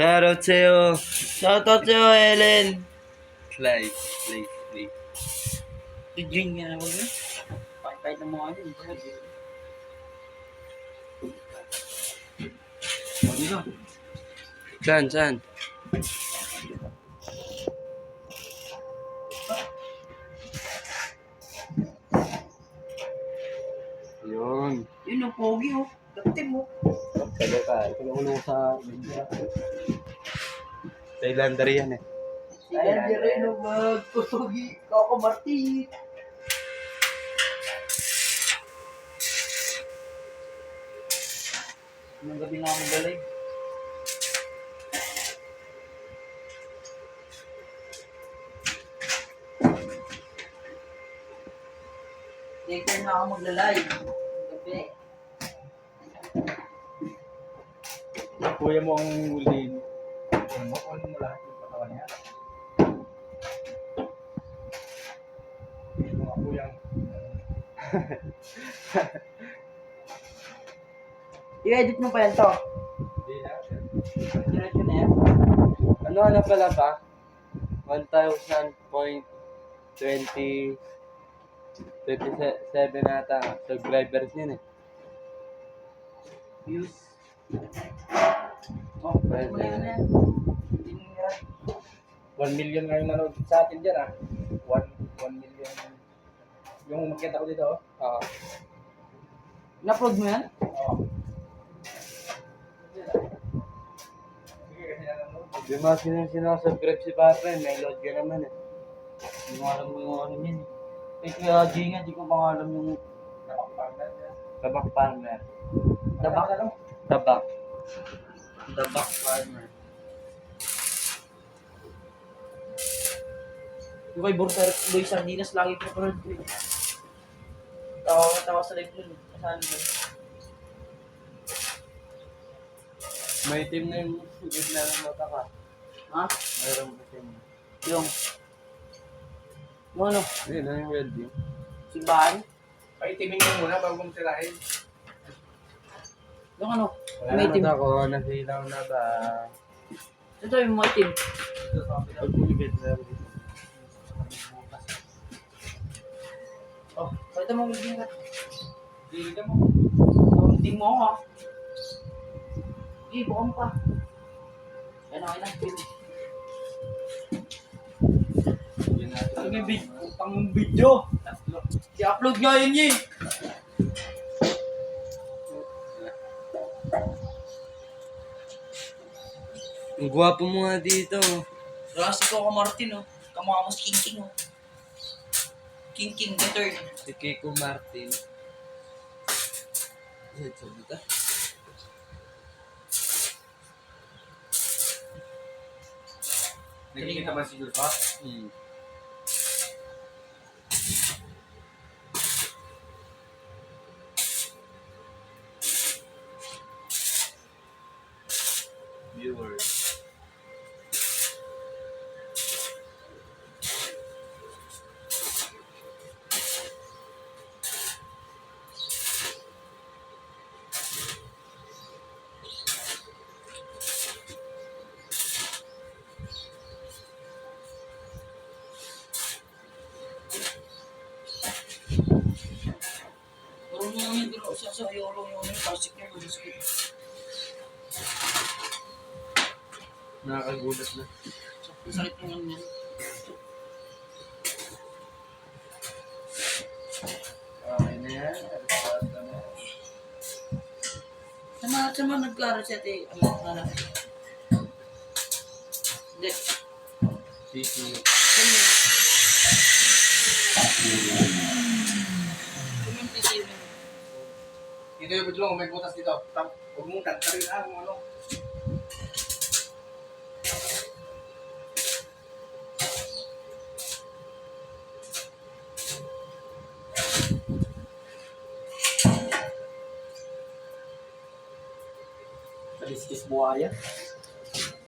Shoutout sa'yo. Shoutout sa'yo, Ellen. Slay. Drink nga ako yun. Pakipahit ng mga yun. Dito. Saan? Yun. Yun ang pogi oh. Dating mo. Talaga. Ito sa India. Thailander yan eh. Ayan, di rin ang magkusugi. Kako Martin. Anong gabi na ako galay? Later na ako maglalay. Gabi. Kuya mo ang huli. Ano mo lahat yung katawan niya? Mga kuyang. I-edit mo pa yan to. Hindi na. Diretso na yan. Ano pala ba? 1,000.27 ata subscribers yun eh. Views. Oh, pwede mo na yun yan. 1 million nga yung nanood sa atin dyan ah. 1 million. Yung makita ko dito oh. Oo. In-upload mo yan? Oo. Di ba sinasubscribe si Papa may load ka naman eh. Hindi mo alam yung ano yan eh. Eh, Kuya Jay nga, di ko pa alam yung Tabak farmer. dabak. Tabak. Dabak farmer. Yung kay Boy Sardinas, lagi ko napanood ko eh. Tawa sa live nun. Kasali mo. May team na yung gitna ng mata ka. Ha? Mayroon ka team. Yung ano? Ayun na yung welding. Simbahan? Paitimin mo muna bago mong tirahin. Yung ano? Wala May team. naman ako, nasilaw na ba? Ito yung mga team. Pag bumigay na ako dito. Oh, pakita mo welding ka. Dito mo. Welding mo ako ha. Sige, buka mo pa. Yan okay na. Pang video. I-upload nga yun eh. Ang gwapo mo nga dito. Rasi ko ako Martin oh. Kamukha mo si King oh. King the third. Si Kiko Martin. Sabi ka? Nakikita ba si Gulfat? Viewers. Turun mo naman yung sa yolo yung plastic niya. Nakakagulat na. Sakit mo lang yan. Okay na yan. Sama nagka-reset eh. Ano? Hindi. Sisi. Dito yung bidlong, may butas dito. Huwag mong kantarin kung ano. Kaliskis buhaya.